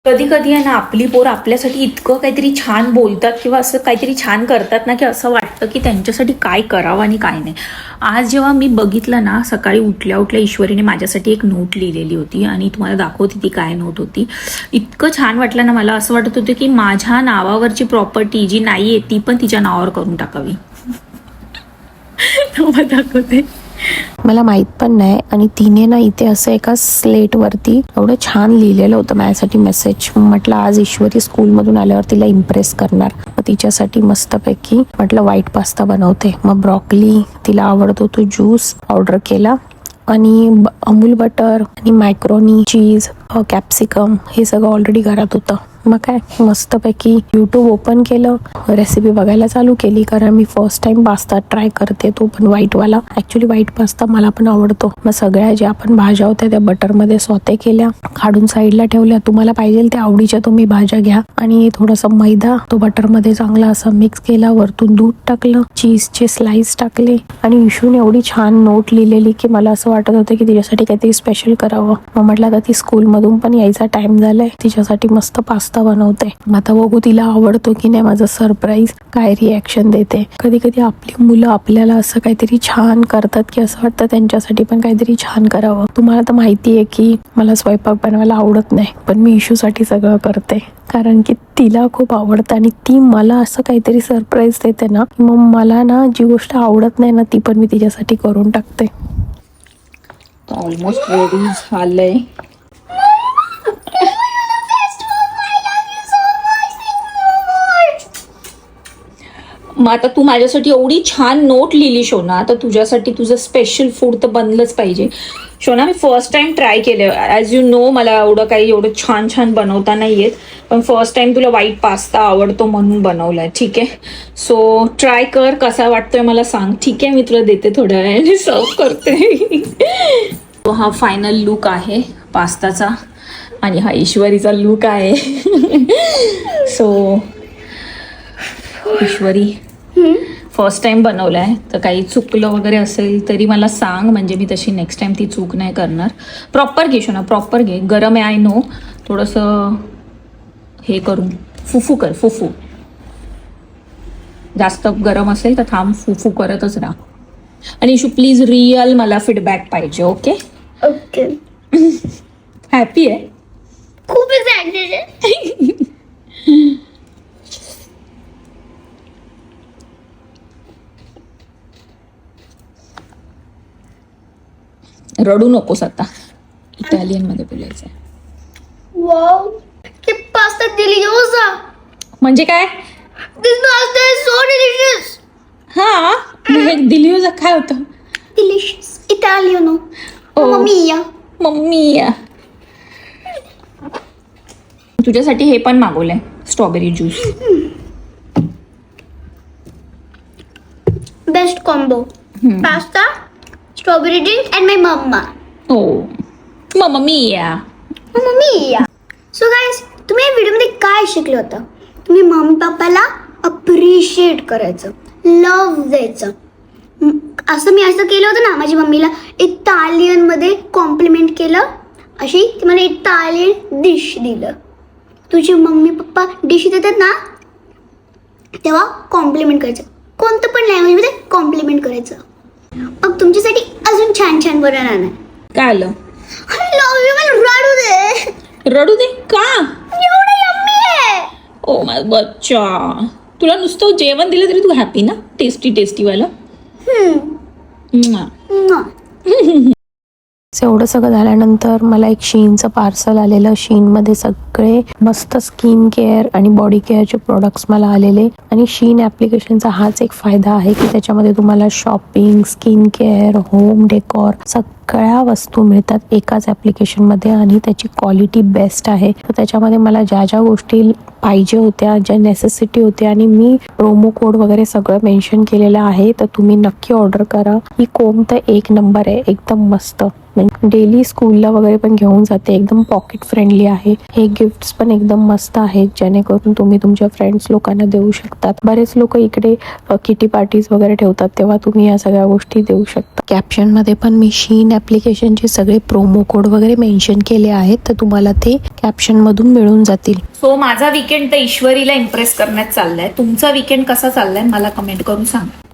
कधी कधी आहे ना आपली पोर आपल्यासाठी इतकं काहीतरी छान बोलतात किंवा असं काहीतरी छान करतात ना की असं वाटतं की त्यांच्यासाठी काय करावं आणि काय नाही. आज जेव्हा मी बघितलं ना, सकाळी उठल्या उठल्या ईश्वरीने माझ्यासाठी एक नोट लिहिलेली होती आणि तुम्हाला दाखवते ती काय नोट होती. इतकं छान वाटलं ना, मला असं वाटत होतं की माझ्या नावावरची प्रॉपर्टी जी नाही आहे ती पण तिच्या नावावर करून टाकावी. दाखवते. मला माहित पण नाही आणि तिने ना इथे असं एका स्लेटवरती एवढं छान लिहिलेलं होतं माझ्यासाठी मेसेज. म्हटलं आज ईश्वरी स्कूलमधून आल्यावर तिला इम्प्रेस करणार, मग तिच्यासाठी मस्तपैकी म्हटलं व्हाईट पास्ता बनवते. मग ब्रॉकली तिला आवडतो तो ज्यूस ऑर्डर केला आणि अमूल बटर आणि मॅक्रोनी, चीज, कॅप्सिकम हे सगळं ऑलरेडी घरात होतं. मग काय मस्तपैकी यूट्यूब ओपन केलं, रेसिपी बघायला चालू केली, कारण मी फर्स्ट टाइम पास्ता ट्राय करते, तो पण व्हाईटवाला. ॲक्च्युली व्हाईट पास्ता मला पण आवडतो. मग सगळ्या ज्या आपण भाज्या होत्या त्या बटरमध्ये सॉते केल्या, काढून साईडला ठेवल्या. तुम्हाला पाहिजे त्या आवडीच्या तुम्ही भाज्या घ्या. आणि थोडासा मैदा तो बटरमध्ये चांगला असा मिक्स केला, वरतून दूध टाकलं, चीजचे स्लाइस टाकले आणि इशूने एवढी छान नोट लिहिलेली की मला असं वाटत होतं की तिच्यासाठी काहीतरी स्पेशल करावं. मग म्हटलं आता ती स्कूलमधून पण यायचा टाइम झालाय, तिच्यासाठी मस्त पास्ता बनवते. आता बघू तिला आवडतो की नाही, माझं सरप्राईज काय रिॲक्शन देते. कधी कधी आपली मुलं आपल्याला असं काहीतरी छान करतात की असं वाटतं त्यांच्यासाठी पण काहीतरी छान करावं. तुम्हाला तर माहिती आहे की मला स्वयंपाक बनवायला आवडत नाही, पण मी इशूसाठी सगळं करते कारण की तिला खूप आवडतं आणि ती मला असं काहीतरी सरप्राईज देते ना, मग मला ना जी गोष्ट आवडत नाही ना ती पण मी तिच्यासाठी करून टाकते. ऑलमोस्ट रेडी झालंय. मग आता तू माझ्यासाठी एवढी छान नोट लिहिली शोना, तर तुझ्यासाठी तुझं स्पेशल फूड तर बनलंच पाहिजे. शोना, मी फर्स्ट टाइम ट्राय केलं. ॲज यू नो मला एवढं छान छान बनवता नाही येत, पण फर्स्ट टाइम तुला व्हाईट पास्ता आवडतो म्हणून बनवलाय. ठीक आहे, सो ट्राय कर, कसा वाटतोय मला सांग. ठीक आहे, मी तुला देते थोड्या वेळाने, सर्व करते. हा फायनल लुक आहे पास्ताचा आणि हा ईश्वरीचा लुक आहे. सो ईश्वरी फर्स्ट टाइम बनवलाय, तर काही चुकलं वगैरे असेल तरी मला सांग, म्हणजे मी तशी नेक्स्ट टाइम ती चूक नाही करणार. प्रॉपर घे शोना, प्रॉपर घे. गरम आहे आय नो, थोडंसं हे करून फुफू कर, फुफू. जास्त गरम असेल तर थांब, फुफू करतच राहा. आणि इशू प्लीज रिअल मला फीडबॅक पाहिजे. Okay okay. हॅपी आहे, खूप एक्साइटेड आहे. रडू नकोस आता, इटालियन मध्ये बोलायचं आहे. वाव, कि पास्ता डिलिशियस. म्हणजे काय? This pasta is so delicious. हा, हे दिली काय होतं? डिलिशियस इटालियनो. Oh. मम्मी मम्मी तुझ्यासाठी हे पण मागवलंय, strawberry juice. Best combo. Pasta, strawberry drink and my mamma. हो, मम्मी. सो गाईज, तुम्ही या व्हिडिओमध्ये काय शिकलं होतं? तुम्ही मम्मी पप्पाला अप्रिशिएट करायचं, लव्ह द्यायचं. असं मी असं केलं होतं ना, माझी मम्मीला इटालियनमध्ये कॉम्प्लिमेंट केलं. अशी ती मला इटालियन डिश दिलं. तुझे मम्मी पप्पा डिश देतात ना, तेव्हा कॉम्प्लिमेंट करायचं. कोणतं पण लँग्वेजमध्ये कॉम्प्लिमेंट करायचं. मग तुमच्यासाठी अजून छान छान बनवणार नाही. काय आलं? Love you. मला रडू दे. रडू दे का? एवढं यम्मी आहे. ओ माय बच्चा, तुला नुसतं जेवण दिलं तरी तू हॅपी ना? टेस्टी वाला. एवढं सगळं झाल्यानंतर मला एक शीनचं पार्सल आलेलं. शीनमध्ये सगळे मस्त स्किन केअर आणि बॉडी केअरचे प्रोडक्ट्स मला आलेले. आणि शीन ॲप्लिकेशनचा हाच एक फायदा आहे की त्याच्यामध्ये तुम्हाला shopping, skin care, home decor सगळ्या वस्तू मिळतात एकाच ॲप्लिकेशनमध्ये आणि त्याची क्वालिटी बेस्ट आहे. तर त्याच्यामध्ये मला ज्या ज्या गोष्टी पाहिजे होत्या, ज्या नेसेसिटी होत्या, आणि मी प्रोमो कोड वगैरे सगळं मेन्शन केलेलं आहे, तर तुम्ही नक्की ऑर्डर करा. ही कोम तर एक नंबर आहे, एकदम मस्त. डेली स्कूलला वगैरे पण घेऊन जाते, एकदम पॉकेट फ्रेंडली आहे. हे गिफ्ट्स पण एकदम मस्त आहेत, जेणेकरून तुम्ही तुमच्या फ्रेंड्स लोकांना देऊ शकतात. बरेच लोक इकडे किटी पार्टीज वगैरे ठेवतात, तेव्हा तुम्ही या सगळ्या गोष्टी देऊ शकता. कॅप्शनमध्ये पण मी शीन ॲप्लिकेशनचे सगळे प्रोमो कोड वगैरे मेन्शन केले आहेत, तर तुम्हाला ते कॅप्शनमधून मिळून जातील. सो माझा वीकेंड तर ईश्वरीला इम्प्रेस करण्यात चाललाय. तुमचा वीकेंड कसा चाललाय मला कमेंट करून सांगा.